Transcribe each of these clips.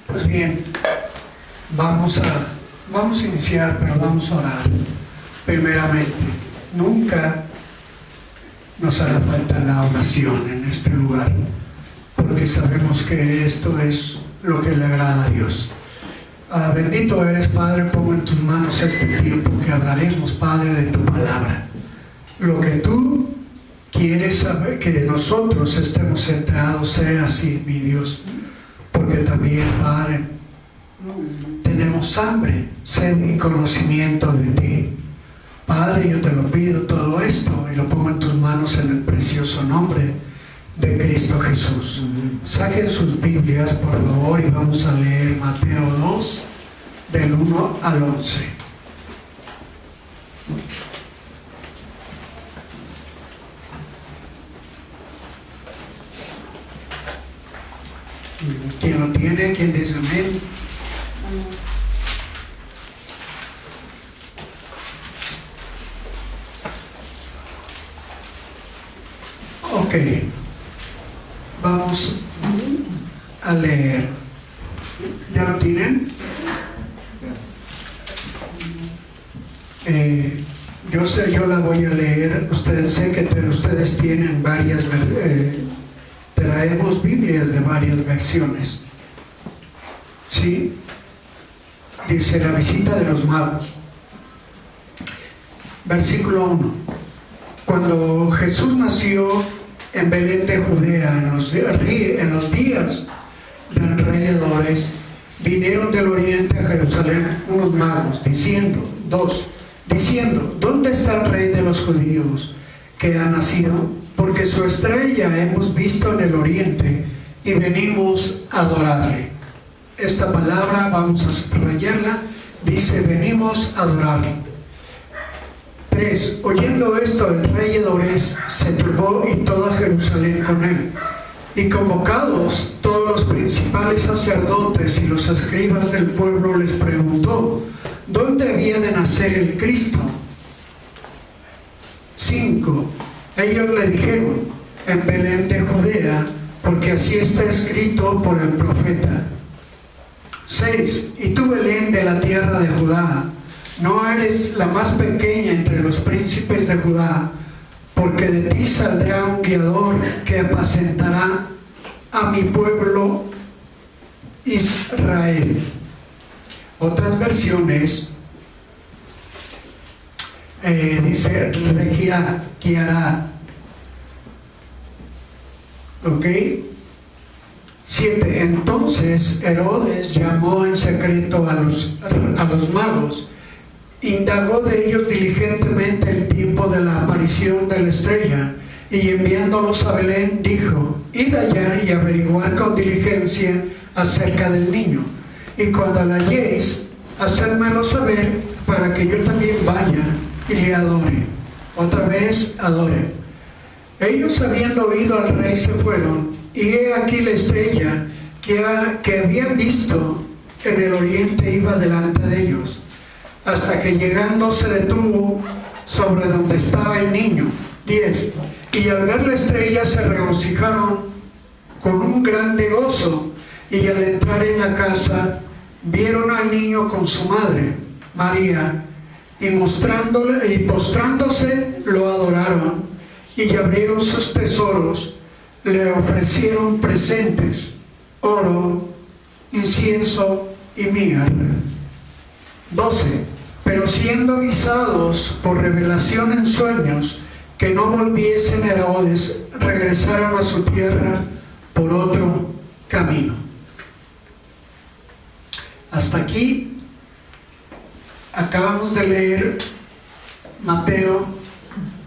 Pues bien, vamos a iniciar, pero vamos a orar. Primeramente, nunca nos hará falta la oración en este lugar, porque sabemos que esto es lo que le agrada a Dios. Bendito eres, Padre, pongo en tus manos este tiempo que hablaremos, Padre, de tu palabra. Lo que tú quieres saber, que nosotros estemos centrados, sea así, mi Dios, porque también, Padre, tenemos hambre, sed y conocimiento de ti. Padre, yo te lo pido todo esto y lo pongo en tus manos en el precioso nombre de Cristo Jesús. Saquen sus Biblias, por favor, y vamos a leer Mateo 2, del 1 al 11. ¿Quién lo tiene? ¿Quién dice amén? Ok, vamos a leer. ¿Ya lo tienen? Yo la voy a leer. Ustedes ustedes tienen varias traemos Biblias de varias versiones. ¿Sí? Dice la visita de los magos. Versículo 1. Cuando Jesús nació en Belén de Judea, en los días de alrededores, vinieron del oriente a Jerusalén unos magos, diciendo, ¿dónde está el rey de los judíos que ha nacido? Porque su estrella hemos visto en el oriente y venimos a adorarle. Esta palabra, vamos a subrayarla, dice, venimos a adorarle. 3. Oyendo esto, el rey Herodes se turbó y toda Jerusalén con él. Y convocados todos los principales sacerdotes y los escribas del pueblo, les preguntó, ¿dónde había de nacer el Cristo? 5. Ellos le dijeron, en Belén de Judea, porque así está escrito por el profeta. 6. Y tú, Belén, de la tierra de Judá, no eres la más pequeña entre los príncipes de Judá, porque de ti saldrá un guiador que apacentará a mi pueblo Israel. Otras versiones dice regirá, guiará. ¿Ok? 7. Entonces Herodes llamó en secreto a los magos, indagó de ellos diligentemente el tiempo de la aparición de la estrella, y enviándolos a Belén dijo, id allá y averiguar con diligencia acerca del niño, y cuando la halléis, hacedmelo saber para que yo también vaya y le adore. Otra vez adore. Ellos, habiendo oído al rey, se fueron, y he aquí la estrella que habían visto en el oriente iba delante de ellos, hasta que llegando se detuvo sobre donde estaba el niño. 10. Y al ver la estrella se regocijaron con un grande gozo, y al entrar en la casa vieron al niño con su madre, María, y postrándose lo adoraron, y abrieron sus tesoros, le ofrecieron presentes, oro, incienso y mirra. 12. Pero siendo avisados por revelación en sueños que no volviesen Herodes, regresaron a su tierra por otro camino. Hasta aquí acabamos de leer Mateo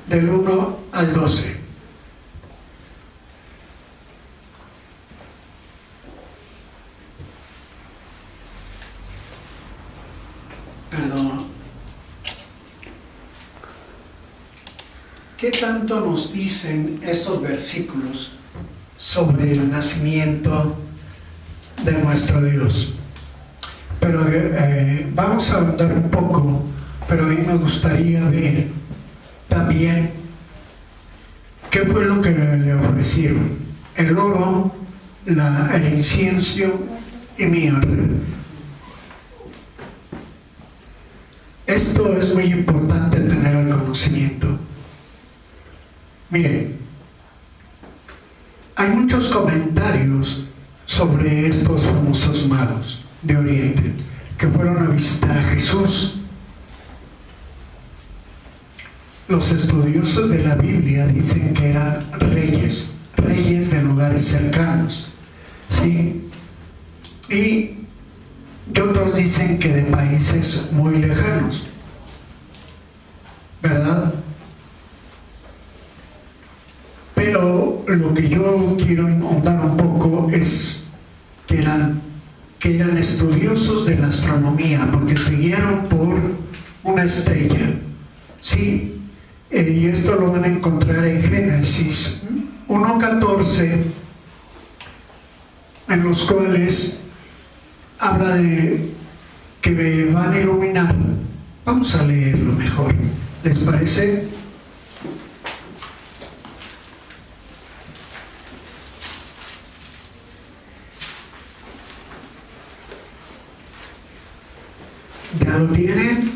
del 1 al 12. Perdón. ¿Qué tanto nos dicen estos versículos sobre el nacimiento de nuestro Dios? Pero vamos a ahondar un poco, pero a mí me gustaría ver también ¿Qué fue lo que le ofrecieron? El oro, el incienso y mirra. Esto es muy importante tener el conocimiento. Miren, hay muchos comentarios sobre estos famosos magos de Oriente que fueron a visitar a Jesús. Los estudiosos de la Biblia dicen que eran reyes de lugares cercanos, ¿sí? Y otros dicen que de países muy lejanos, ¿verdad? Pero lo que yo quiero ahondar un poco es que eran estudiosos de la astronomía, porque se guiaron por una estrella, ¿sí? Y esto lo van a encontrar en Génesis 1:14, en los cuales habla de que van a iluminar. Vamos a leerlo mejor, ¿les parece? ¿Ya lo tienen?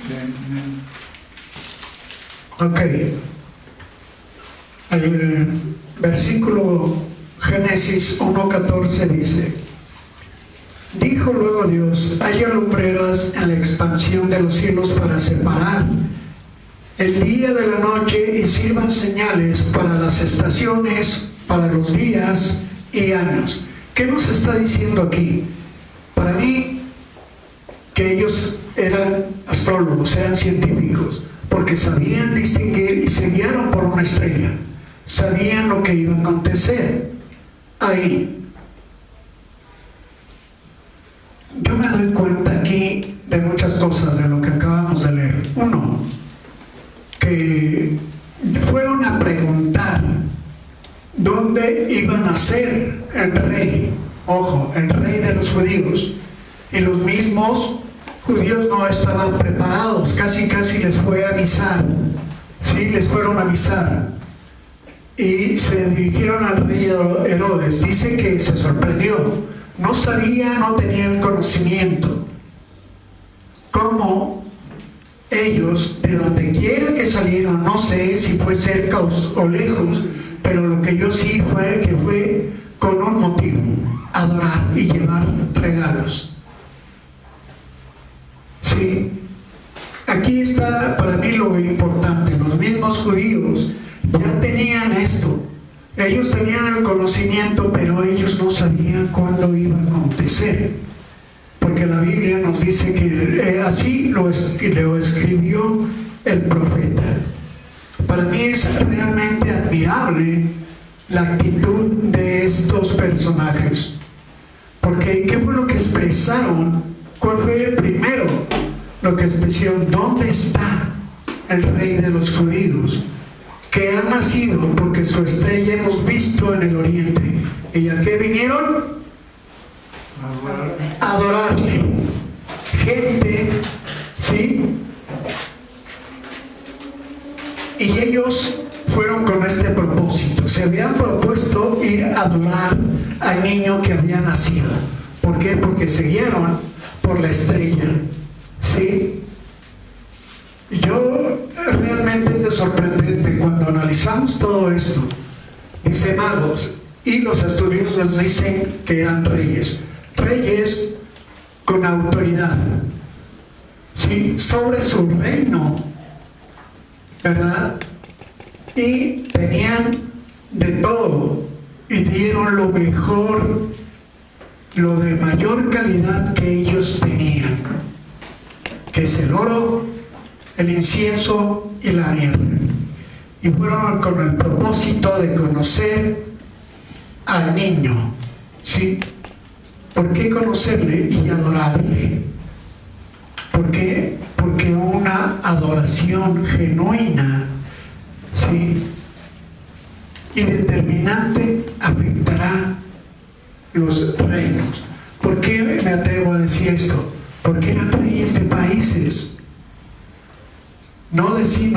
Ok. El versículo Génesis 1:14 dice: dijo luego Dios, haya lumbreras en la expansión de los cielos para separar el día de la noche y sirvan señales para las estaciones, para los días y años. ¿Qué nos está diciendo aquí? Para mí, que ellos eran astrólogos, eran científicos, porque sabían distinguir y se guiaron por una estrella. Sabían lo que iba a acontecer ahí. Yo me doy cuenta aquí de muchas cosas de lo que acabamos de leer. Uno, que fueron a preguntar dónde iba a nacer el rey. Ojo, el rey de los judíos. Y los mismos judíos no estaban preparados, casi les fue a avisar, sí, les fueron a avisar, y se dirigieron al rey Herodes. Dice que se sorprendió, no sabía, no tenía el conocimiento, cómo ellos, de donde quiera que salieron, no sé si fue cerca o lejos, pero lo que yo sí fue que fue con un motivo: adorar y llevar regalos. Sí, aquí está para mí lo importante. Los mismos judíos ya tenían esto, ellos tenían el conocimiento, pero ellos no sabían cuándo iba a acontecer, porque la Biblia nos dice que así lo escribió el profeta. Para mí es realmente admirable la actitud de estos personajes, porque ¿qué fue lo que expresaron? ¿Cuál fue el primero? Lo que expresaron: ¿dónde está el rey de los judíos? Que ha nacido, porque su estrella hemos visto en el oriente. ¿Y a qué vinieron? A adorarle. Gente, ¿sí? Y ellos fueron con este propósito. Se habían propuesto ir a adorar al niño que había nacido. ¿Por qué? Porque se guiaron por la estrella, ¿sí? Yo realmente es sorprendente cuando analizamos todo esto. Dice magos, y los estudiosos dicen que eran reyes con autoridad, ¿sí? Sobre su reino, ¿verdad? Y tenían de todo y dieron lo mejor, lo de mayor calidad que ellos tenían, que es el oro, el incienso y la mirra. Y fueron con el propósito de conocer al niño, ¿sí? ¿Por qué conocerle y adorarle? ¿Por qué? Porque una adoración genuina, ¿sí?, y determinante afectará los reinos. ¿Por qué me atrevo a decir esto? Porque eran reyes de países. No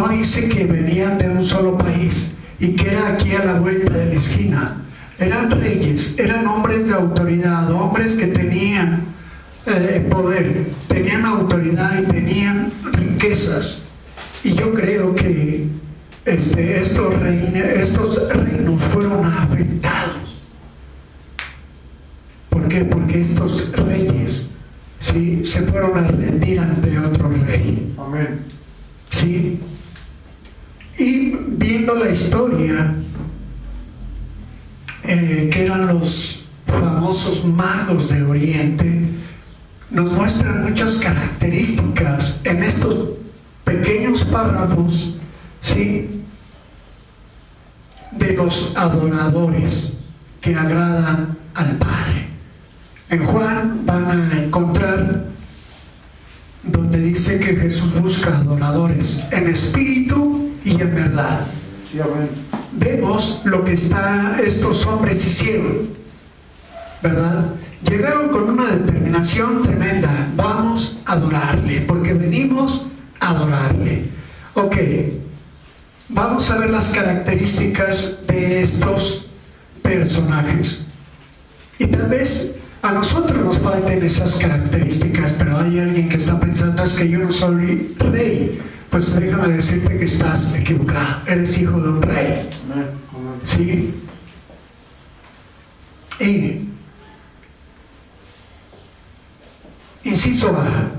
dice que venían de un solo país, y que era aquí a la vuelta de la esquina. Eran reyes, eran hombres de autoridad, hombres que tenían poder, tenían autoridad y tenían riquezas. Y yo creo que estos reinos fueron afectados. ¿Por qué? Porque estos reyes, ¿sí?, se fueron a rendir ante otro rey. Amén. ¿Sí? Y viendo la historia, que eran los famosos magos de Oriente, nos muestran muchas características en estos pequeños párrafos, ¿sí?, de los adoradores que agradan al Padre. En Juan van a encontrar donde dice que Jesús busca adoradores en espíritu y en verdad. Sí, amén. Vemos lo que estos hombres hicieron, ¿verdad? Llegaron con una determinación tremenda. Vamos a adorarle, porque venimos a adorarle. Ok, vamos a ver las características de estos personajes. Y tal vez a nosotros nos falten esas características, pero hay alguien que está pensando: es que yo no soy rey. Pues déjame decirte que estás equivocado. Eres hijo de un rey. ¿Sí? Y inciso A.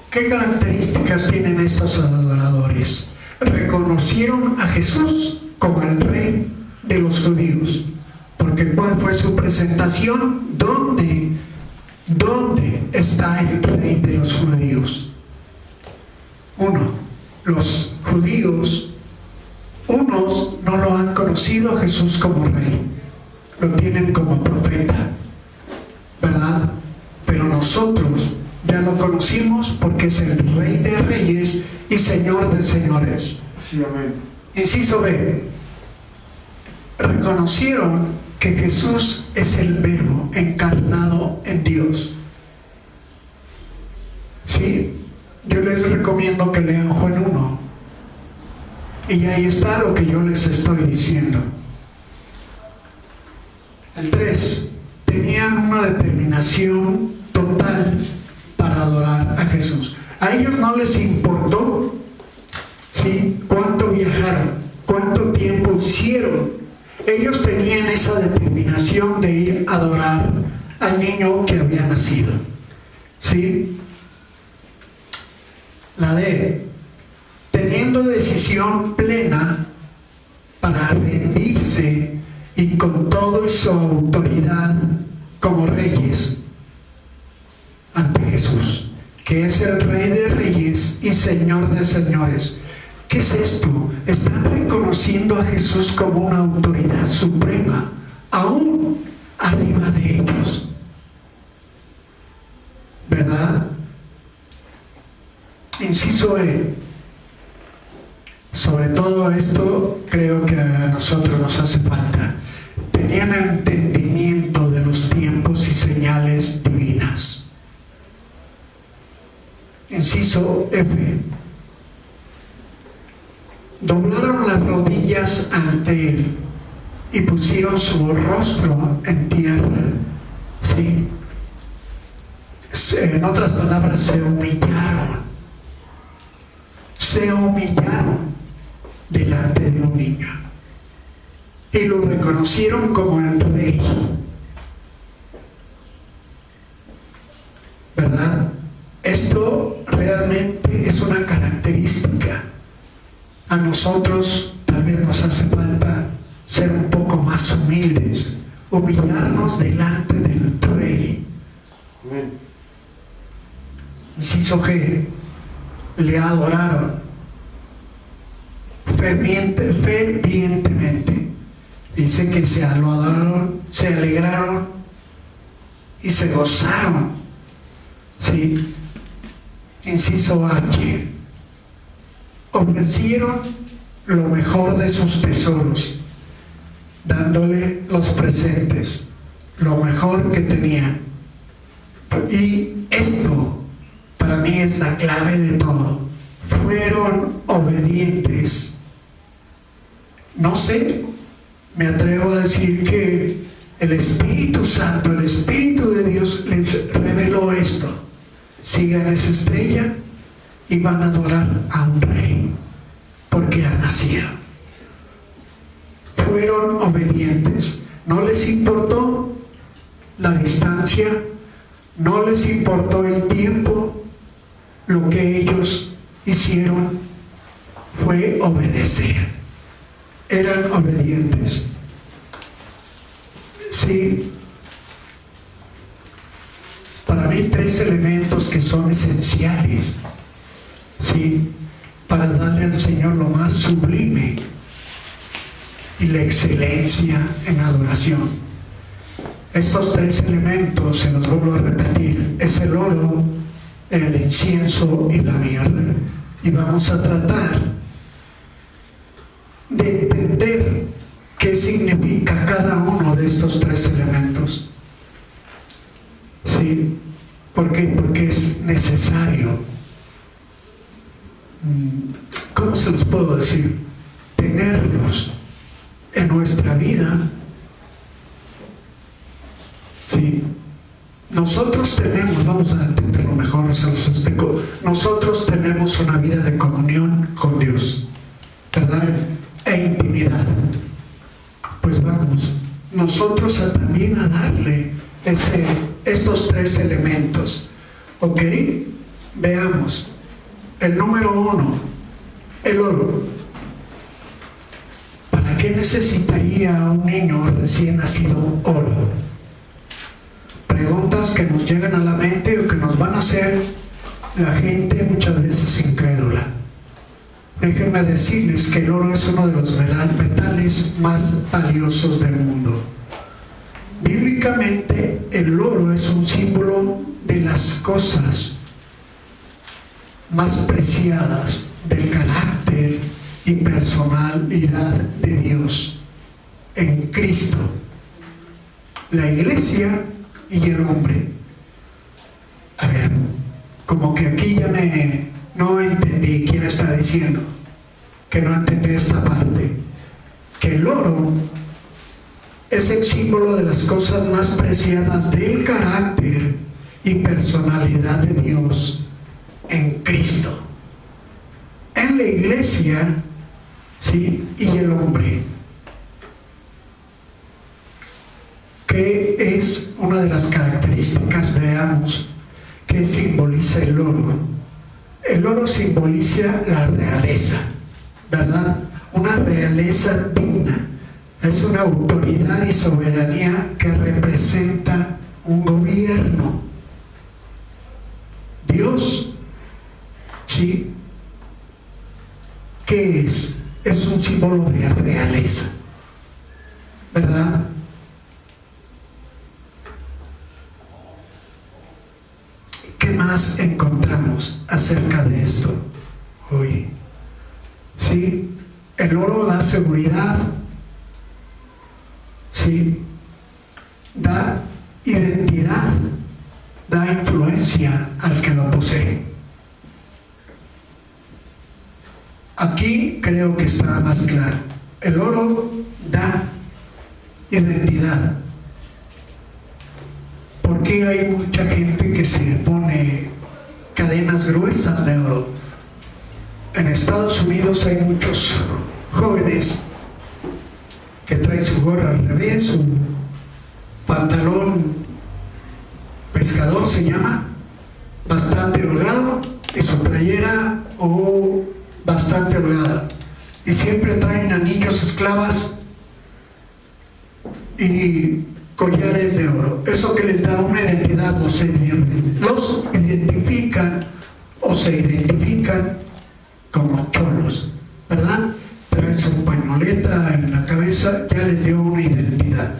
¿Qué características tienen estos adoradores? Reconocieron a Jesús como el rey de los judíos. Porque ¿cuál fue su presentación? ¿Dónde está el rey de los judíos? Uno, los judíos, unos no lo han conocido a Jesús como rey, lo tienen como profeta, ¿verdad? Pero nosotros ya lo conocimos porque es el Rey de Reyes y Señor de Señores. Sí, amén. Inciso B. Reconocieron que Jesús es el Verbo encarnado en Dios. ¿Sí? Yo les recomiendo que lean Juan 1. Y ahí está lo que yo les estoy diciendo. El 3. Tenían una determinación total para adorar a Jesús. A ellos no les importó, ¿sí?, cuánto viajaron, cuánto tiempo hicieron. Ellos tenían esa determinación de ir a adorar al niño que había nacido. ¿Sí? La D. Teniendo decisión plena para rendirse y con toda su autoridad como reyes ante Jesús, que es el Rey de Reyes y Señor de Señores. ¿Qué es esto? Están reconociendo a Jesús como una autoridad suprema, aún arriba de ellos. ¿Verdad? Inciso E. Sobre todo esto creo que a nosotros nos hace falta. Tenían entendimiento de los tiempos y señales divinas. Inciso F. Doblaron las rodillas ante él y pusieron su rostro en tierra. ¿Sí? En otras palabras, se humillaron. Se humillaron delante de un niño y lo reconocieron como el rey. ¿Verdad? Esto realmente es una característica. A nosotros tal vez nos hace falta ser un poco más humildes, humillarnos delante del rey. Inciso G. Le adoraron fervientemente. Dice que lo adoraron, se alegraron y se gozaron. ¿Sí? Inciso H. Ofrecieron lo mejor de sus tesoros, dándole los presentes, lo mejor que tenían. Y esto para mí es la clave de todo. Fueron obedientes no sé, me atrevo a decir que el Espíritu Santo, el Espíritu de Dios les reveló esto. Sigan esa estrella y van a adorar a un rey, porque ha nacido. Fueron obedientes, no les importó la distancia, no les importó el tiempo. Lo que ellos hicieron fue obedecer. Eran obedientes. Sí, para mí 3 elementos que son esenciales, sí, para darle al Señor lo más sublime y la excelencia en adoración. Estos 3 elementos, se los vuelvo a repetir, es el oro, el incienso y la mirra. Y vamos a tratar de entender qué significa cada uno de estos 3 elementos. ¿Sí? ¿Por qué? Porque es necesario, ¿cómo se los puedo decir? Tenerlos en nuestra vida. ¿Sí? Nosotros tenemos, vamos a entenderlo mejor, se los explico. Nosotros tenemos una vida de comunión con Dios, ¿verdad? E intimidad. Pues vamos, nosotros también a darle estos 3 elementos. ¿Ok? Veamos. El número 1, el oro. ¿Para qué necesitaría un niño recién nacido oro? Preguntas que nos llegan a la mente o que nos van a hacer la gente muchas veces incrédula. Déjenme decirles que el oro es uno de los metales más valiosos del mundo. Bíblicamente, el oro es un símbolo de las cosas más preciadas del carácter y personalidad de Dios en Cristo, la iglesia y el hombre. A ver, como que aquí ya no entendí quién está diciendo, que no entendí esta parte, que el oro es el símbolo de las cosas más preciadas del carácter y personalidad de Dios en Cristo, en la iglesia, ¿sí? Y el hombre. ¿Qué es una de las características? Veamos qué simboliza el oro. El oro simboliza la realeza, ¿verdad? Una realeza digna. Es una autoridad y soberanía que representa un gobierno. Dios, ¿sí? ¿Qué es? Es un símbolo de realeza, ¿verdad? ¿Qué más encontramos acerca de esto hoy? ¿Sí? El oro da seguridad, ¿sí? Da identidad, da influencia al que lo posee. Aquí creo que está más claro. El oro da identidad. ¿Por qué hay mucha gente que se pone cadenas gruesas de oro? En Estados Unidos hay muchos jóvenes que traen su gorra al revés, su pantalón pescador se llama, bastante holgado, y su playera bastante holgada, y siempre traen anillos, esclavas y collares de oro. Eso que les da una identidad, los identifican o se identifican como cholos, ¿verdad? Traen su pañoleta en la cabeza, ya les dio una identidad.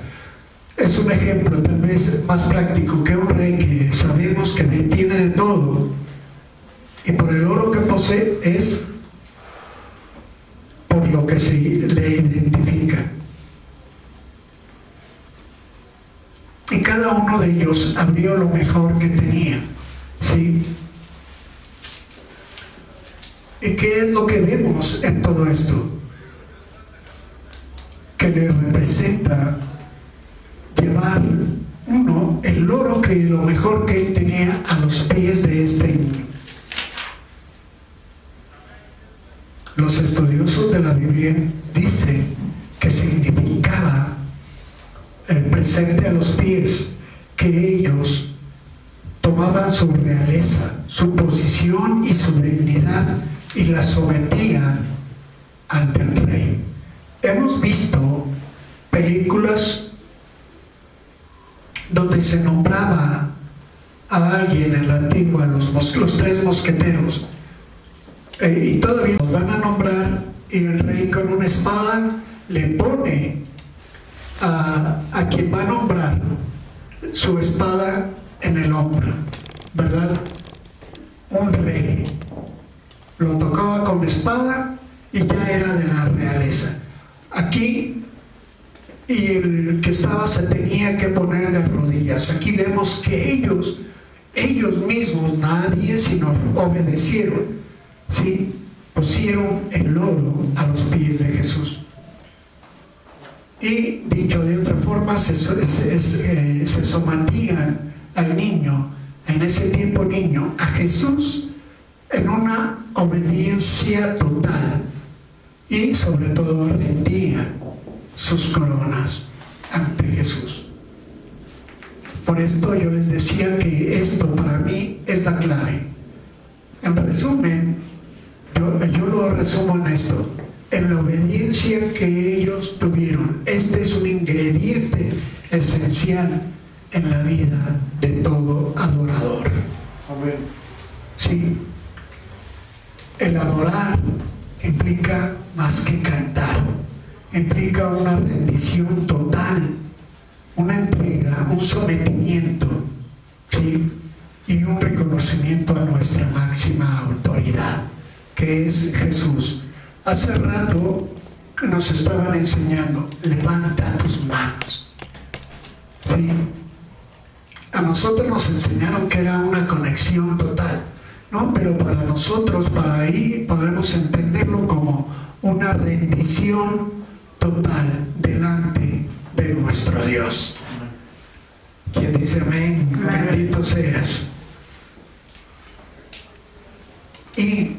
Es un ejemplo tal vez más práctico que un rey que sabemos que tiene de todo, y por el oro que posee es por lo que se le identifica. Y cada uno de ellos abrió lo mejor que tenía, ¿sí? ¿Y qué es lo que vemos en todo esto? que le representa llevar el oro, que lo mejor que él tenía, a los pies de este niño. Los estudiosos de la Biblia dicen que significaba el presente a los pies, que ellos tomaban su realeza, su posición y su dignidad y la sometían ante el rey. Hemos visto películas donde se nombraba a alguien en la antigua, los tres mosqueteros, y todavía los van a nombrar, y el rey con una espada le pone a quien va a nombrar su espada en el hombro, ¿verdad? Un rey lo tocaba con espada y ya era de la realeza. Aquí, y el que estaba se tenía que poner de rodillas. Aquí vemos que ellos mismos, nadie, sino obedecieron, ¿sí? Pusieron el oro a los pies de Jesús. Y dicho de otra forma, se sometían al niño, en ese tiempo niño, a Jesús, en una obediencia total, y sobre todo rendían sus coronas ante Jesús. Por esto yo les decía que esto para mí es la clave. En resumen, yo lo resumo en esto: en la obediencia que ellos tuvieron. Este es un ingrediente esencial en la vida de todo adorador. Amén. Sí, el adorar implica más que cantar, implica una rendición total, una entrega, un sometimiento, ¿sí? Y un reconocimiento a nuestra máxima autoridad, que es Jesús. Hace rato nos estaban enseñando: levanta tus manos, ¿sí? A nosotros nos enseñaron que era una conexión total, ¿no? Pero para nosotros, para ahí podemos entenderlo como una rendición total delante de nuestro Dios. Quien dice amén, bendito seas. Y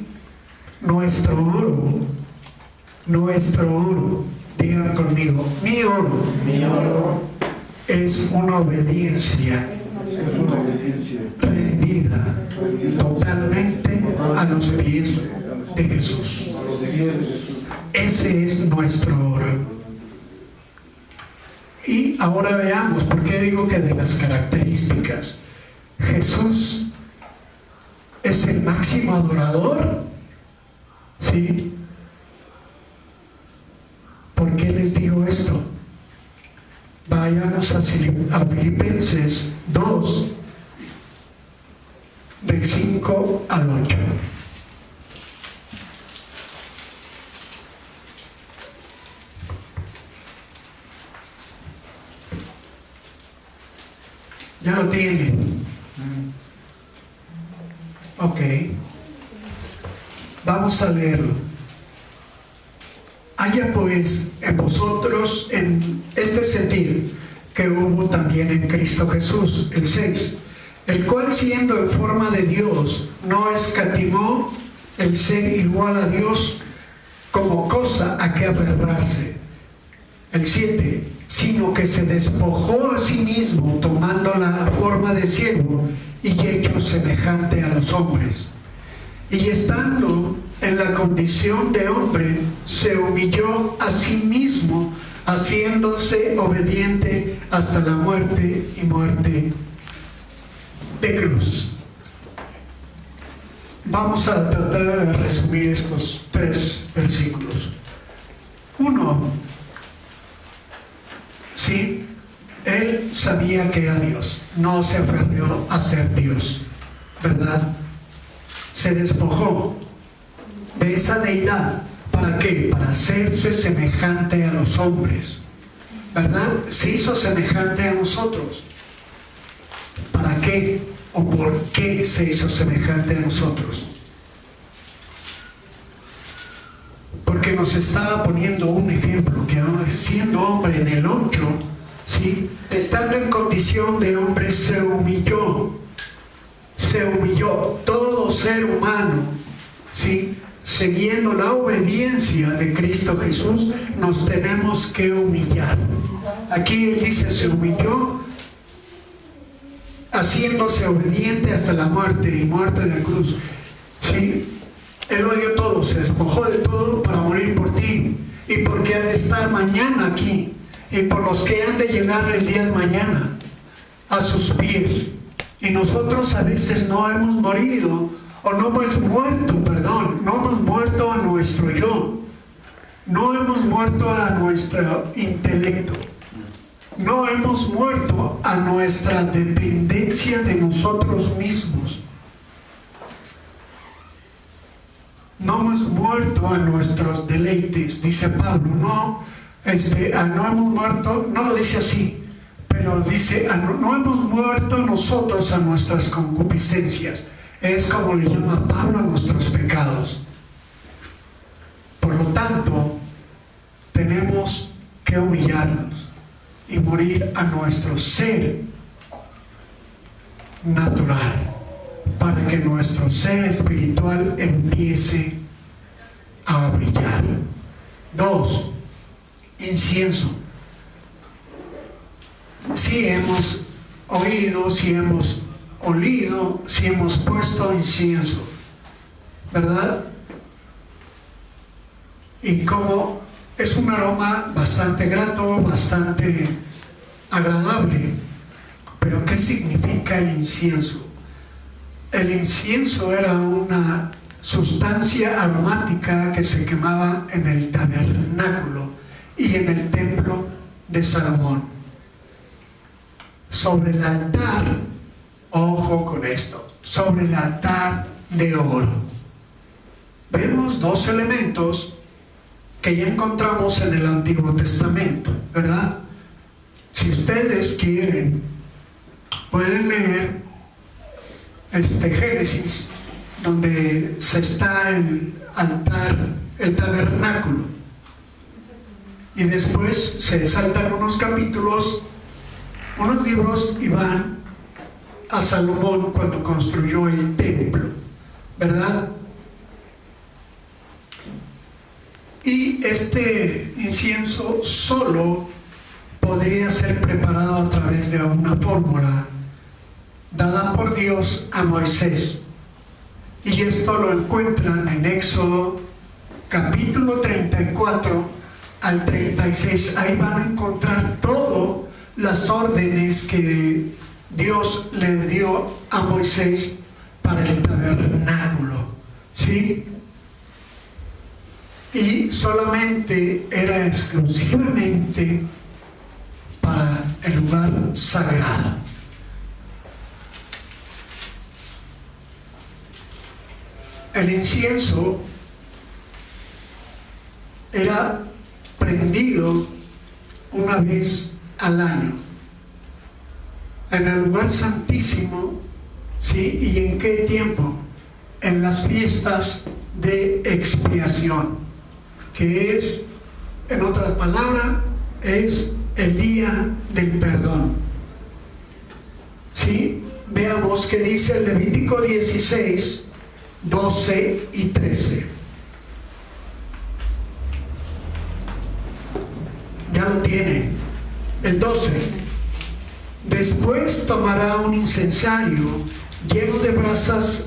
nuestro oro, digan conmigo, mi oro es una obediencia rendida totalmente a los pies de Jesús. Ese es nuestro oro. Y ahora veamos, ¿por qué digo que de las características? Jesús es el máximo adorador, ¿sí? ¿Por qué les digo esto? Vayamos a Filipenses 2, del 5 al 8. ¿Ya lo tienen? Ok. Vamos a leerlo. Haya pues en vosotros en este sentir que hubo también en Cristo Jesús, el 6, el cual siendo en forma de Dios no escatimó el ser igual a Dios como cosa a que aferrarse. El 7, sino que se despojó a sí mismo tomando la forma de siervo y hecho semejante a los hombres. Y estando en la condición de hombre, se humilló a sí mismo, haciéndose obediente hasta la muerte y muerte de cruz. Vamos a tratar de resumir estos 3 versículos. 1, sí, él sabía que era Dios, no se aferró a ser Dios, ¿verdad? Se despojó de esa deidad. ¿Para qué? Para hacerse semejante a los hombres, ¿verdad? Se hizo semejante a nosotros. ¿Para qué? ¿O por qué se hizo semejante a nosotros? porque nos estaba poniendo un ejemplo que siendo hombre en el 8, ¿sí? Estando en condición de hombre se humilló, todo ser humano, ¿sí? Siguiendo la obediencia de Cristo Jesús, nos tenemos que humillar. Aquí él dice, se humilló, haciéndose obediente hasta la muerte y muerte de cruz, ¿sí? Él lo dio todo, se despojó de todo para morir por ti y porque ha de estar mañana aquí y por los que han de llegar el día de mañana a sus pies. Y nosotros a veces no hemos morido, o no hemos muerto, no hemos muerto a nuestro yo, no hemos muerto a nuestro intelecto, no hemos muerto a nuestra dependencia de nosotros mismos, no hemos muerto a nuestros deleites, dice Pablo, no hemos muerto, no lo dice así, pero dice, no hemos muerto nosotros a nuestras concupiscencias. Es como le llama Pablo a nuestros pecados. Por lo tanto, tenemos que humillarnos y morir a nuestro ser natural para que nuestro ser espiritual empiece a brillar. 2. Incienso. Si hemos oído, si hemos olido, si hemos puesto incienso, ¿verdad? Y como es un aroma bastante grato, bastante agradable. Pero ¿qué significa el incienso? El incienso era una sustancia aromática que se quemaba en el tabernáculo y en el templo de Salomón. Sobre el altar, ojo con esto, sobre el altar de oro. Vemos dos elementos que ya encontramos en el Antiguo Testamento, ¿verdad? Si ustedes quieren, pueden leer Génesis, donde se está el altar, el tabernáculo. Y después se saltan unos capítulos, unos libros, y van a Salomón cuando construyó el templo, ¿verdad? Y este incienso solo podría ser preparado a través de una fórmula dada por Dios a Moisés. Y esto lo encuentran en Éxodo capítulo 34 al 36. Ahí van a encontrar todas las órdenes que Dios le dio a Moisés para el tabernáculo, ¿sí? Y solamente era exclusivamente para el lugar sagrado. El incienso era prendido una vez al año en el lugar santísimo, ¿sí? ¿Y en qué tiempo? En las fiestas de expiación, que es, en otras palabras, es el día del perdón. ¿Sí? Veamos qué dice el Levítico 16, 12 y 13. Ya lo tienen. El 12. Después tomará un incensario lleno de brasas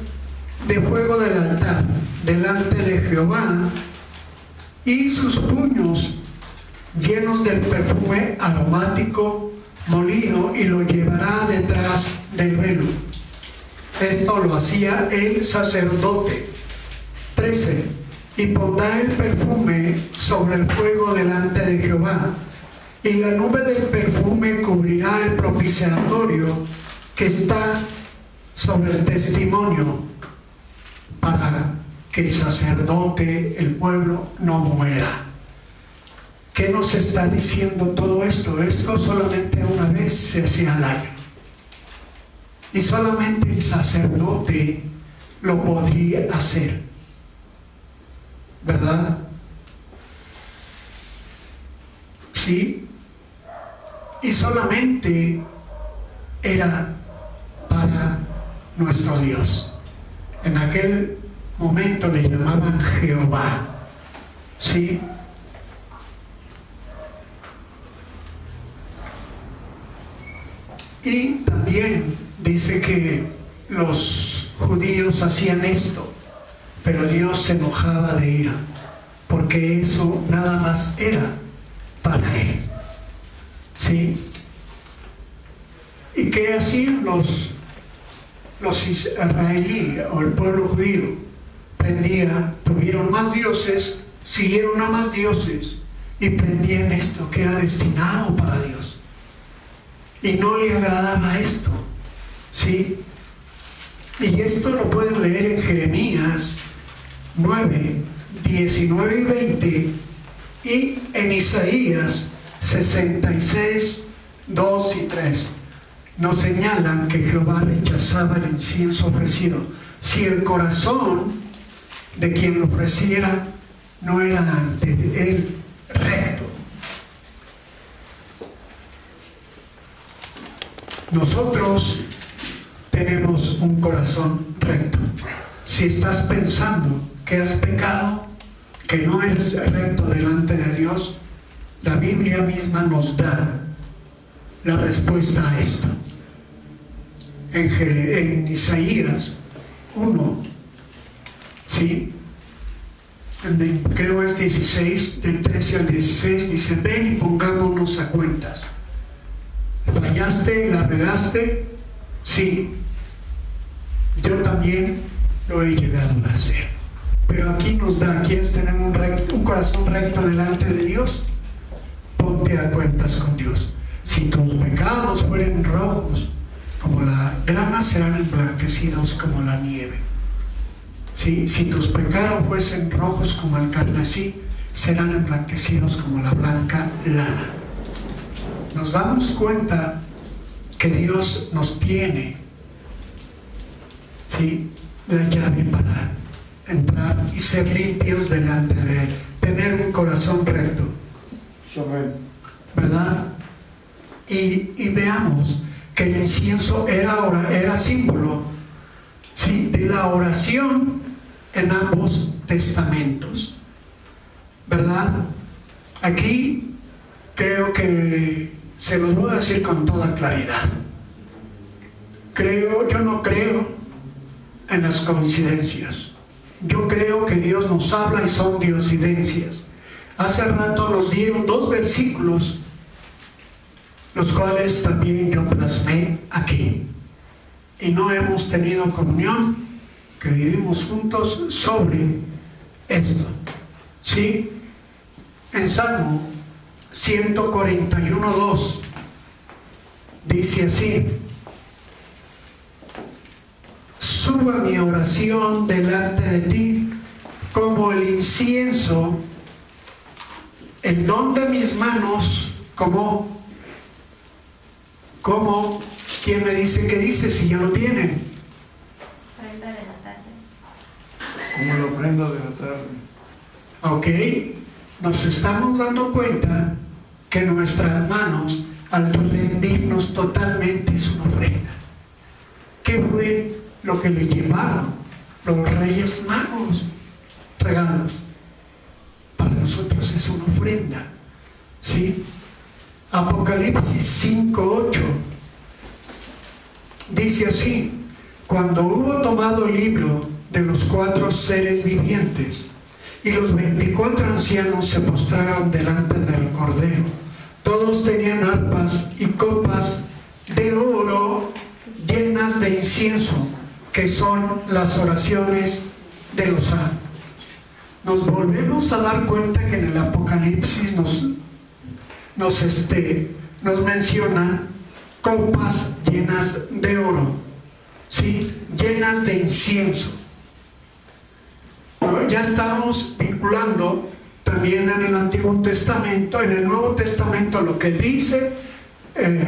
de fuego del altar delante de Jehová, y sus puños llenos del perfume aromático molido, y lo llevará detrás del velo. Esto lo hacía el sacerdote. 13. Y pondrá el perfume sobre el fuego delante de Jehová, y la nube del perfume cubrirá el propiciatorio que está sobre el testimonio, para que el sacerdote, el pueblo, no muera. ¿Qué nos está diciendo todo esto? Esto solamente una vez se hacía al año. Y solamente el sacerdote lo podría hacer, ¿verdad? ¿sí? Y solamente era para nuestro Dios. En aquel momento le llamaban Jehová, ¿sí? Y también dice que los judíos hacían esto, pero Dios se enojaba de ira, porque eso nada más era para Él, ¿sí? ¿Y qué hacían los israelíes o el pueblo judío? Tuvieron más dioses, siguieron a más dioses y prendían esto que era destinado para Dios. Y no le agradaba esto, ¿sí? Y esto lo pueden leer en Jeremías 9, 19 y 20 y en Isaías 66, 2 y 3. Nos señalan que Jehová rechazaba el incienso ofrecido si el corazón de quien lo ofreciera no era ante él recto. Nosotros tenemos un corazón recto. Si estás pensando que has pecado, que no eres recto delante de Dios, la Biblia misma nos da la respuesta a esto. En Isaías 1, ¿sí? Creo es 16, del 13 al 16, dice: ven y pongámonos a cuentas. ¿Fallaste? ¿La regaste? Sí, yo también lo he llegado a hacer. Pero aquí nos da: ¿quieres tener un corazón recto delante de Dios? Ponte a cuentas con Dios. Si tus pecados fueren rojos como la grana, serán emblanquecidos como la nieve. ¿Sí? Si tus pecados fuesen rojos como el carmesí, serán emblanquecidos como la blanca lana. Nos damos cuenta que Dios nos tiene, ¿sí?, la llave para entrar y ser limpios delante de Él, tener un corazón recto, ¿verdad? Y veamos que el incienso era símbolo, ¿sí?, de la oración en ambos testamentos, ¿verdad? Aquí creo que se los voy a decir con toda claridad. Yo no creo en las coincidencias. Yo creo que Dios nos habla y son diosidencias. Hace rato nos dieron 2 versículos, los cuales también yo plasmé aquí. Y no hemos tenido comunión, que vivimos juntos sobre esto, ¿sí? En Salmo 141:2 dice así: suba mi oración delante de ti como el incienso, el don de mis manos, como ¿quién me dice qué dice si ya lo tienen? Ofrenda de la tarde. Como la ofrenda de la tarde. Ok, nos estamos dando cuenta que nuestras manos, al rendirnos totalmente, es una ofrenda. ¿Qué fue lo que le llevaron los Reyes Magos? Regalos. Para nosotros es una ofrenda, ¿sí? Apocalipsis 5:8 dice así: cuando hubo tomado el libro de los 4 seres vivientes y los 24 ancianos se postraron delante del Cordero, todos tenían arpas y copas de oro llenas de incienso, que son las oraciones de los santos. Nos volvemos a dar cuenta que en el Apocalipsis nos menciona copas llenas de oro, ¿sí?, llenas de incienso. Bueno, ya estamos vinculando también en el Antiguo Testamento, en el Nuevo Testamento lo que dice, en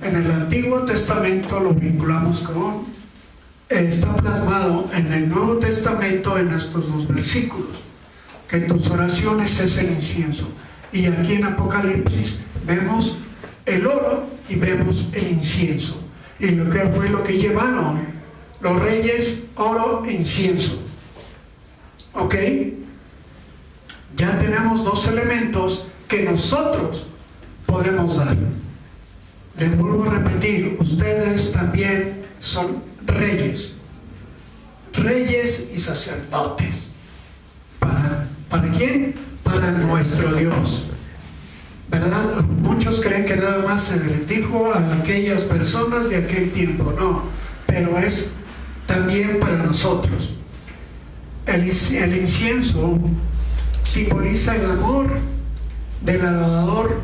el Antiguo Testamento lo vinculamos con, está plasmado en el Nuevo Testamento en estos 2 versículos, que en tus oraciones es el incienso. Y aquí en Apocalipsis vemos el oro y vemos el incienso. Y lo que fue lo que llevaron los reyes, oro e incienso. ¿Ok? Ya tenemos dos elementos que nosotros podemos dar. Les vuelvo a repetir, ustedes también son reyes. Reyes y sacerdotes. ¿Para quién? Para nuestro Dios. ¿Verdad? Muchos creen que nada más se les dijo a aquellas personas de aquel tiempo. No, pero es también para nosotros. El incienso simboliza el amor del adorador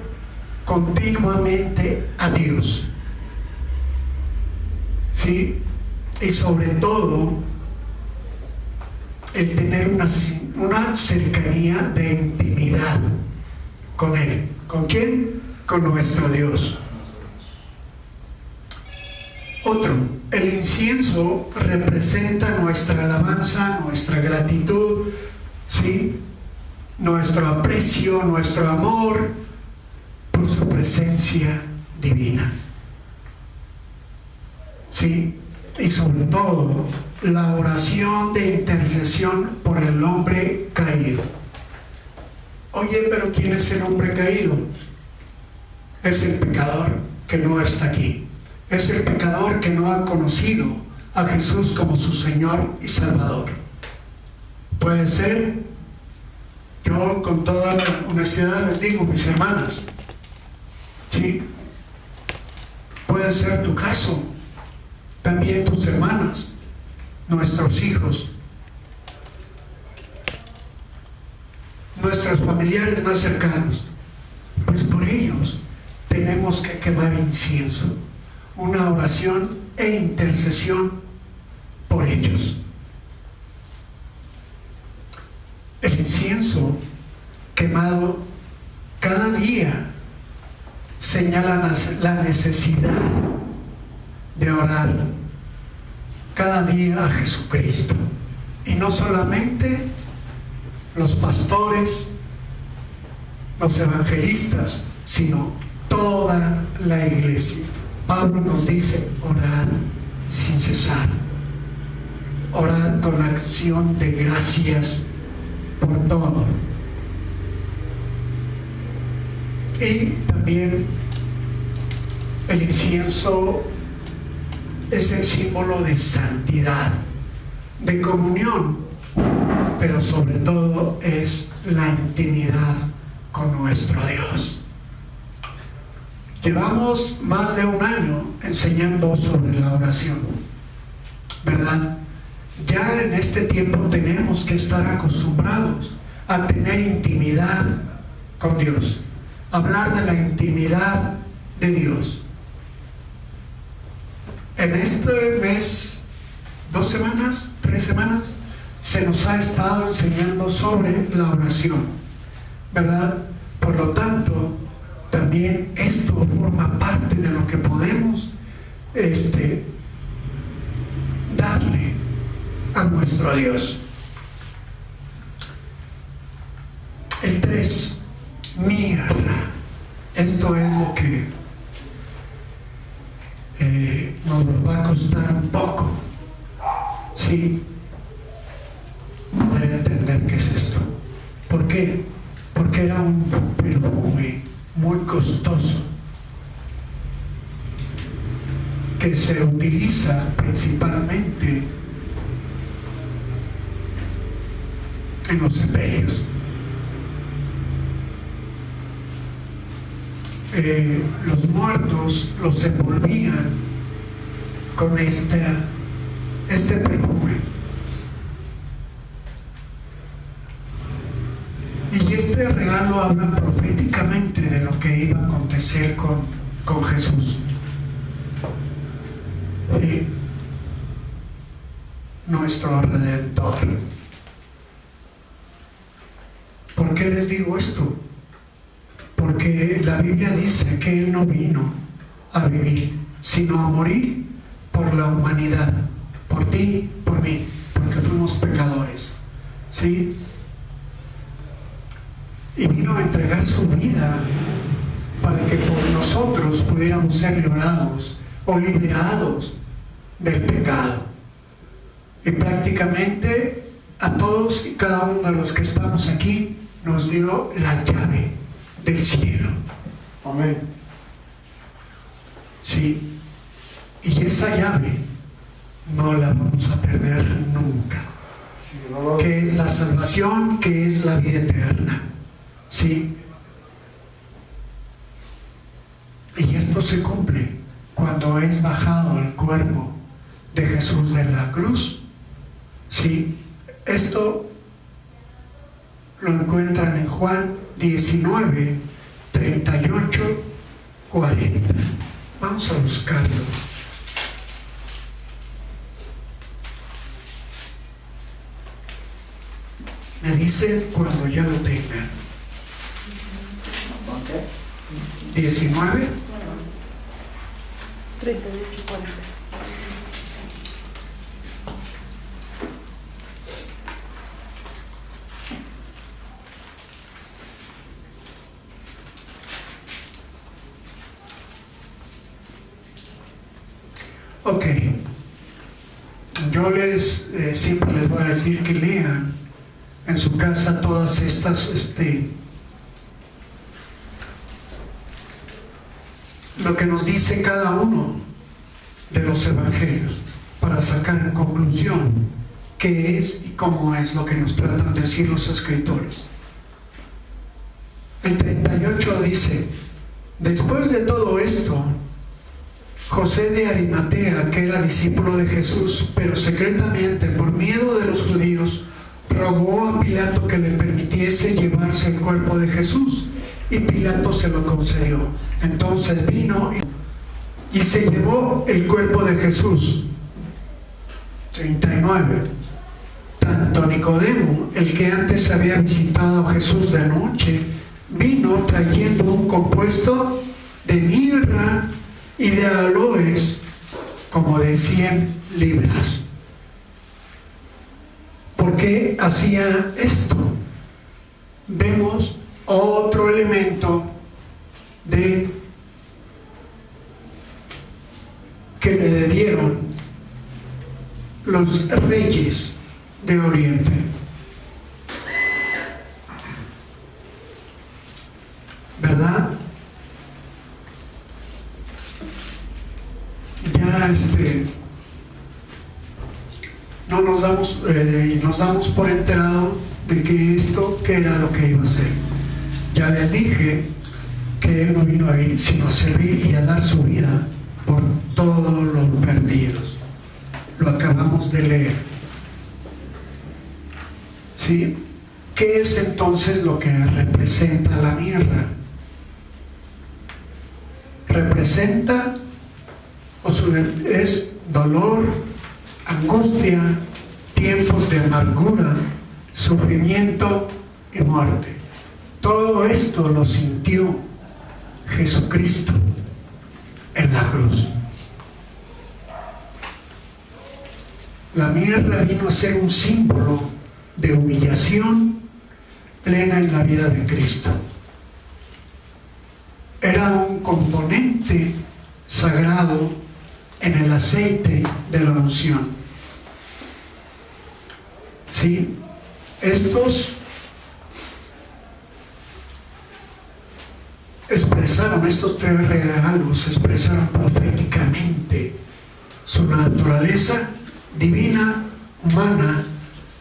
continuamente a Dios. ¿Sí? Y sobre todo, el tener una cercanía de intimidad con Él. ¿Con quién? Con nuestro Dios. Otro, el incienso representa nuestra alabanza, nuestra gratitud, ¿sí? Nuestro aprecio, nuestro amor por su presencia divina. ¿Sí? Y sobre todo, la oración de intercesión por el hombre caído. Oye, pero ¿quién es el hombre caído? Es el pecador que no está aquí. Es el pecador que no ha conocido a Jesús como su Señor y Salvador. Puede ser, yo con toda honestidad les digo, mis hermanas, sí, puede ser tu caso, también tus hermanas, nuestros hijos, nuestros familiares más cercanos. Pues por ellos tenemos que quemar incienso, una oración e intercesión por ellos. El incienso quemado cada día señala la necesidad de orar cada día a Jesucristo. Y no solamente los pastores, los evangelistas, sino toda la iglesia. Pablo nos dice, orad sin cesar, orad con acción de gracias por todo. Y también el incienso es el símbolo de santidad, de comunión, pero sobre todo es la intimidad con nuestro Dios. Llevamos más de un año enseñando sobre la oración, ¿verdad? Ya en este tiempo tenemos que estar acostumbrados a tener intimidad con Dios, hablar de la intimidad de Dios. En este mes, 2 semanas, 3 semanas, se nos ha estado enseñando sobre la oración, ¿verdad? Por lo tanto, también esto forma parte de lo que podemos darle a nuestro Dios. El 3, mirra. Esto es lo que nos va a costar un poco, sí, poder entender qué es esto. ¿Por qué? Porque era un perfume muy costoso que se utiliza principalmente en los sepelios. Los muertos los envolvían con este perfume. Y este regalo habla proféticamente de lo que iba a acontecer con Jesús. Nuestro Redentor. ¿Por qué les digo esto? Porque la Biblia dice que Él no vino a vivir, sino a morir por la humanidad, por ti, por mí, porque fuimos pecadores, ¿sí? y vino a entregar su vida para que por nosotros pudiéramos ser librados o liberados del pecado. Y prácticamente a todos y cada uno de los que estamos aquí nos dio la llave del cielo. Amén. Sí, y esa llave no la vamos a perder nunca. Que es la salvación, que es la vida eterna. Sí. Y esto se cumple cuando es bajado el cuerpo de Jesús de la cruz. Sí. Esto lo encuentran en Juan 19, 38, 40. Vamos a buscarlo. Me dicen cuando ya lo tengan. 19, 38, 40. ok. Yo siempre les voy a decir que lean en su casa todas estas, lo que nos dice cada uno de los evangelios, para sacar en conclusión qué es y cómo es lo que nos tratan de decir los escritores. El 38 dice: después de todo esto, José de Arimatea, que era discípulo de Jesús, pero secretamente por miedo de los judíos, rogó a Pilato que le permitiese llevarse el cuerpo de Jesús, y Pilato se lo concedió. Entonces vino y se llevó el cuerpo de Jesús. 39. Tanto Nicodemo, el que antes había visitado a Jesús de noche, vino trayendo un compuesto de mirra y de aloes como de 100 libras. ¿Por qué hacía esto? Vemos otro elemento que le dieron los reyes de Oriente. ¿Verdad? Ya no nos damos nos damos por enterado de que esto, que era lo que iba a hacer. Ya les dije que Él no vino a ir sino a servir y a dar su vida por todos los perdidos. Lo acabamos de leer. ¿Sí? ¿Qué es entonces lo que representa la mirra? Representa, es dolor, angustia, tiempos de amargura, sufrimiento y muerte. Todo esto lo sintió Jesucristo en la cruz. La mirra vino a ser un símbolo de humillación plena en la vida de Cristo. Era un componente sagrado en el aceite de la unción. ¿Sí? Estos tres regalos expresaron proféticamente su naturaleza divina, humana,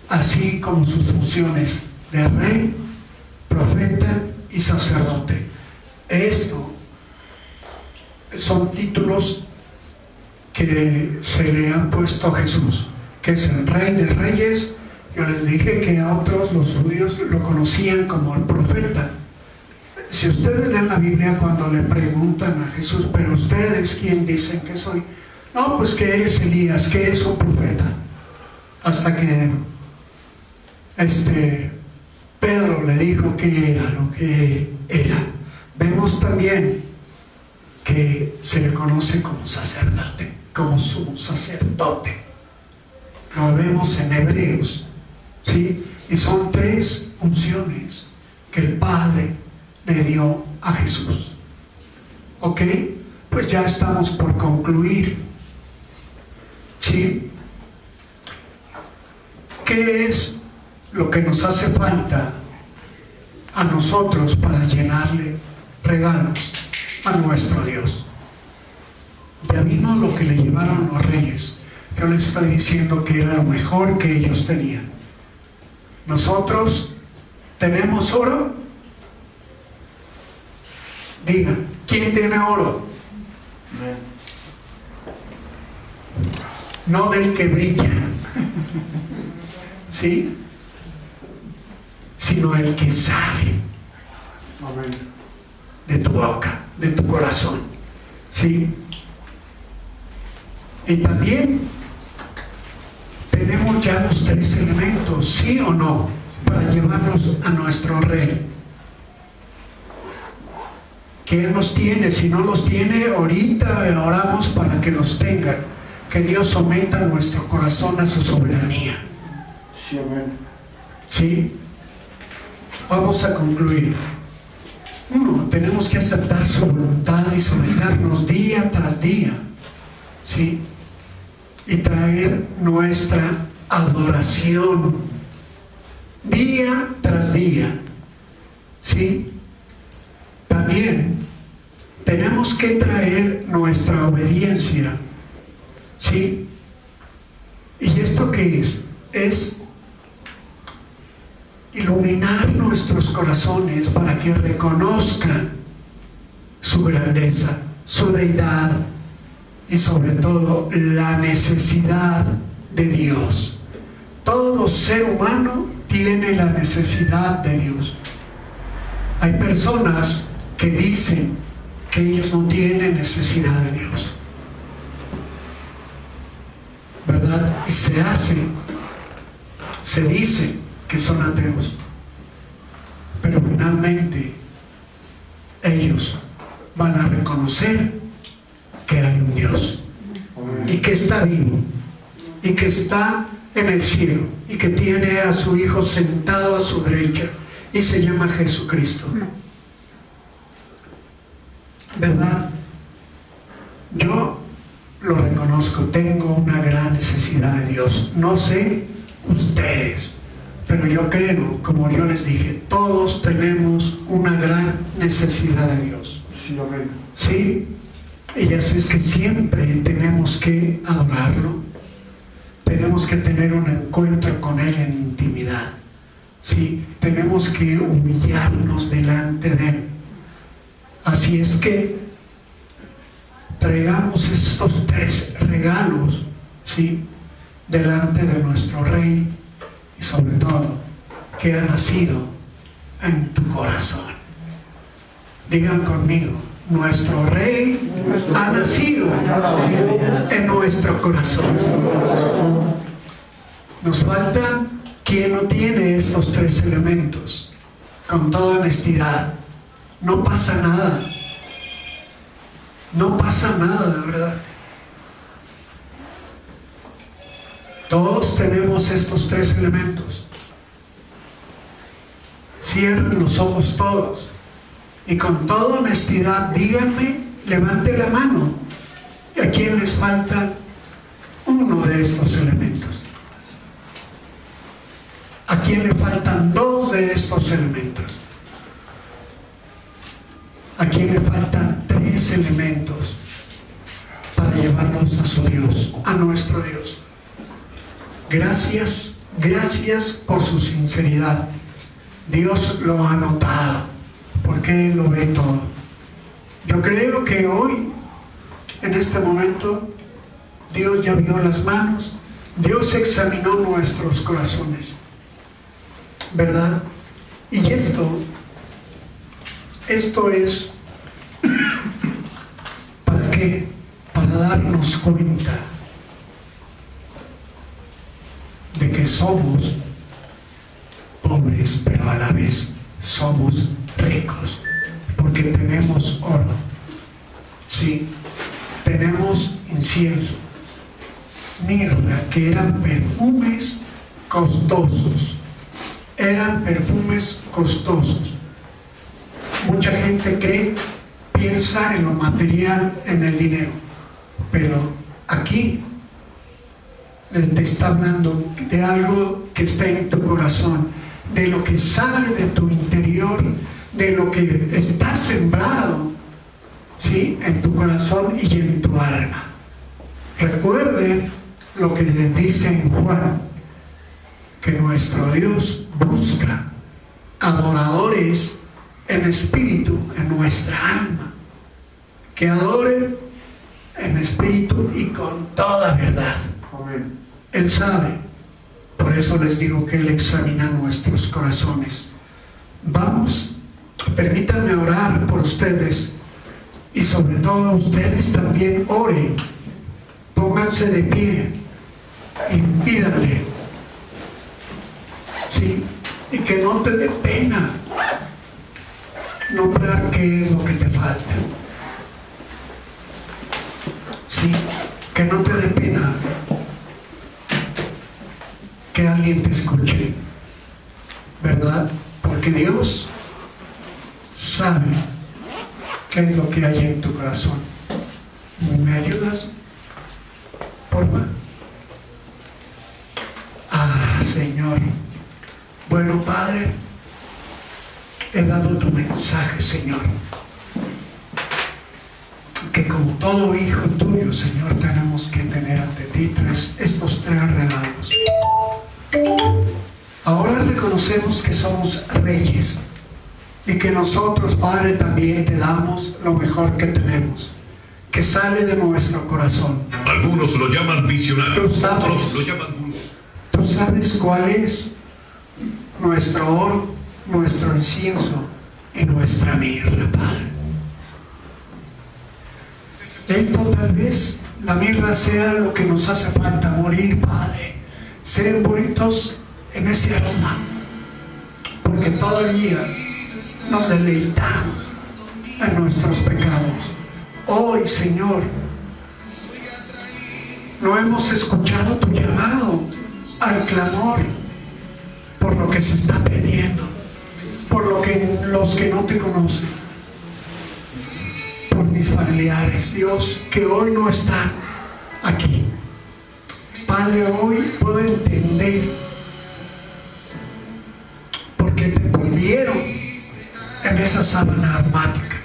así como sus funciones de rey, profeta y sacerdote. Esto son títulos que se le han puesto a Jesús, que es el Rey de Reyes. Yo les dije que a otros, los judíos, lo conocían como el profeta. Si ustedes leen la Biblia, cuando le preguntan a Jesús, pero ustedes, ¿quién dicen que soy? No, pues que eres Elías, que eres un profeta. Hasta que Pedro le dijo que era lo que era. Vemos también que se le conoce como sacerdote, como sumo sacerdote. Lo vemos en Hebreos, ¿sí? Y son tres unciones que el Padre le dio a Jesús. ¿Ok? Pues ya estamos por concluir. ¿Sí? ¿Qué es lo que nos hace falta a nosotros para llenarle regalos a nuestro Dios? Ya vimos lo que le llevaron los reyes. Yo les estoy diciendo que era lo mejor que ellos tenían. Nosotros tenemos oro. Digan, ¿quién tiene oro? No del que brilla, ¿sí? Sino el que sale de tu boca, de tu corazón, ¿sí? Y también tenemos ya los 3 elementos, ¿sí o no? Para llevarlos a nuestro Rey. ¿Quién los tiene? Si no los tiene, ahorita oramos para que los tengan. Que Dios someta nuestro corazón a su soberanía. Sí, amén. ¿Sí? Vamos a concluir. 1. Tenemos que aceptar su voluntad y someternos día tras día. ¿Sí? Y traer nuestra adoración día tras día. ¿Sí? También tenemos que traer nuestra obediencia. ¿Sí? ¿Y esto qué es? Es iluminar nuestros corazones para que reconozcan su grandeza, su deidad y sobre todo la necesidad de Dios. Todo ser humano tiene la necesidad de Dios. Hay personas que dicen que ellos no tienen necesidad de Dios, ¿verdad? Y se dicen que son ateos, pero finalmente ellos van a reconocer que hay un Dios y que está vivo y que está en el cielo y que tiene a su Hijo sentado a su derecha y se llama Jesucristo, ¿verdad? Yo lo reconozco, tengo una gran necesidad de Dios. No sé ustedes, pero yo creo, como yo les dije, todos tenemos una gran necesidad de Dios. Sí, amén. ¿Sí? Y así es que siempre tenemos que adorarlo, tenemos que tener un encuentro con Él en intimidad. ¿Sí? Tenemos que humillarnos delante de Él. Así es que traigamos estos 3 regalos, ¿sí? Delante de nuestro Rey y sobre todo que ha nacido en tu corazón. Digan conmigo, nuestro Rey ha nacido en nuestro corazón. Nos falta quien no tiene estos 3 elementos. Con toda honestidad, no pasa nada. No pasa nada, de verdad. Todos tenemos estos 3 elementos. Cierren los ojos todos y con toda honestidad díganme, levante la mano, ¿a quién les falta uno de estos elementos? ¿A quién le faltan 2 de estos elementos? ¿A quién le faltan 3 elementos para llevarlos a su Dios, a nuestro Dios? Gracias, gracias por su sinceridad. Dios lo ha notado, porque Él lo ve todo. Yo creo que hoy, en este momento, Dios ya vio las manos, Dios examinó nuestros corazones, ¿verdad? Y esto es, ¿para qué? Para darnos cuenta de que somos pobres, pero a la vez somos ricos, porque tenemos oro, sí, tenemos incienso, mirra, que eran perfumes costosos, Mucha gente piensa en lo material, en el dinero, pero aquí te está hablando de algo que está en tu corazón, de lo que sale de tu interior, de lo que está sembrado, ¿sí?, en tu corazón y en tu alma. Recuerden lo que les dice en Juan, que nuestro Dios busca adoradores en espíritu, en nuestra alma, que adoren en espíritu y con toda verdad. Amén. Él sabe, por eso les digo que Él examina nuestros corazones. Vamos, permítanme orar por ustedes, y sobre todo ustedes también oren, pónganse de pie y pídanle, ¿sí?, y que no te dé pena nombrar qué es lo que te falta, ¿sí?, que no te dé pena que alguien te escuche, ¿verdad? Porque Dios sabe qué es lo que hay en tu corazón. ¿Me ayudas, porfa? Señor, bueno, Padre, he dado tu mensaje, Señor, que como todo hijo tuyo, Señor, tenemos que tener ante ti estos tres regalos. Ahora reconocemos que somos reyes y que nosotros, Padre, también te damos lo mejor que tenemos, que sale de nuestro corazón. Algunos lo llaman visionario, Tú sabes. otros lo llaman gurú. Tú sabes cuál es nuestro oro, nuestro incienso y nuestra mirra, Padre. Esto tal vez, la mirra, sea lo que nos hace falta morir, Padre, ser envueltos en ese aroma, porque todavía nos deleitamos en nuestros pecados. Hoy, Señor, no hemos escuchado tu llamado al clamor por lo que se está perdiendo, por los que no te conocen, por mis familiares, Dios, que hoy no están aquí. Padre, hoy puedo entender por qué te envolvieron en esa sábana aromática,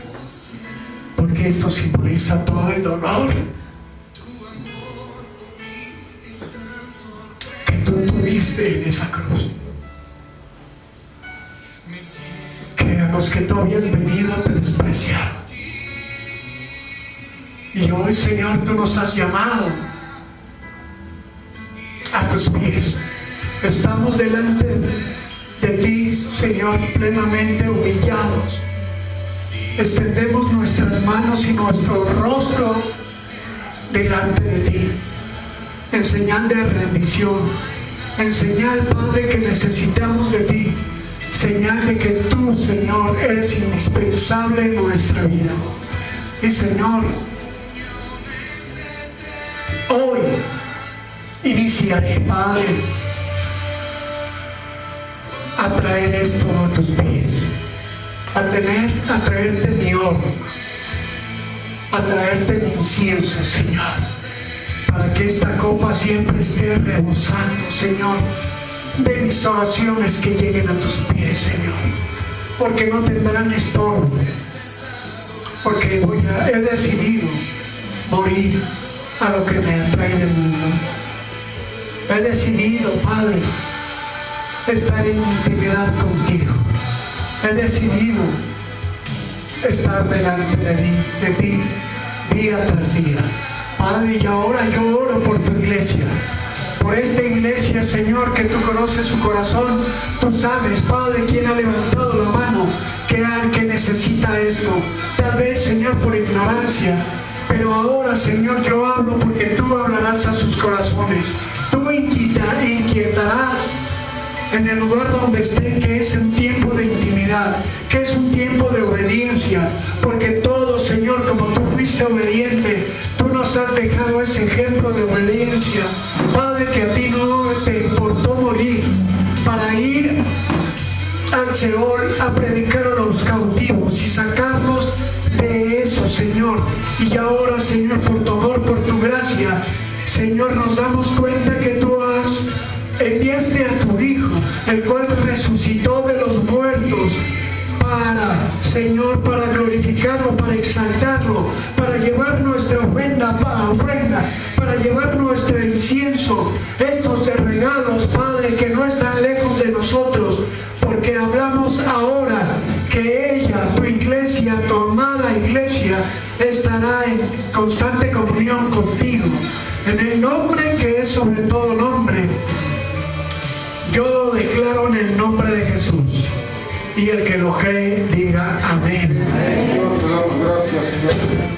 porque esto simboliza todo el dolor que tú tuviste en esa cruz, que a los que tú habías venido te despreciaron. Y hoy, Señor, tú nos has llamado a tus pies. Estamos delante de ti, Señor, plenamente humillados. Extendemos nuestras manos y nuestro rostro delante de ti, en señal de rendición, en señal, Padre, que necesitamos de ti, señal de que tú, Señor, eres indispensable en nuestra vida. Y, Señor, hoy iniciaré, Padre, a traer esto a tus pies, a traerte mi oro, a traerte mi incienso, Señor, para que esta copa siempre esté rebosando, Señor, de mis oraciones que lleguen a tus pies, Señor, porque no tendrán estorbo, porque he decidido morir a lo que me atrae del mundo. He decidido, Padre, estar en intimidad contigo. He decidido estar delante de ti día tras día. Padre, y ahora yo oro por tu iglesia, por esta iglesia, Señor, que tú conoces su corazón. Tú sabes, Padre, quién ha levantado la mano, que necesita esto. Tal vez, Señor, por ignorancia, pero ahora, Señor, yo hablo porque tú hablarás a sus corazones. Tú inquietarás en el lugar donde estén, que es un tiempo de intimidad, que es un tiempo de obediencia, porque todos, Señor, como tú fuiste obediente, tú nos has dejado ese ejemplo de obediencia, Padre, que a ti no te importó morir para ir al Seol a predicar a los cautivos y sacar Y ahora, Señor, por tu amor, por tu gracia, Señor, nos damos cuenta que tú enviaste a tu Hijo, el cual resucitó de los muertos, Señor, para glorificarlo, para exaltarlo, para llevar nuestra ofrenda, para llevar nuestro incienso, estos regalos, Padre, que no están lejos de nosotros, porque hablamos ahora que ella, tu iglesia, tu amada iglesia, estará en constante comunión contigo. En el nombre que es sobre todo nombre, yo lo declaro en el nombre de Jesús. Y el que lo cree, diga amén. Dios, te damos gracias, Señor.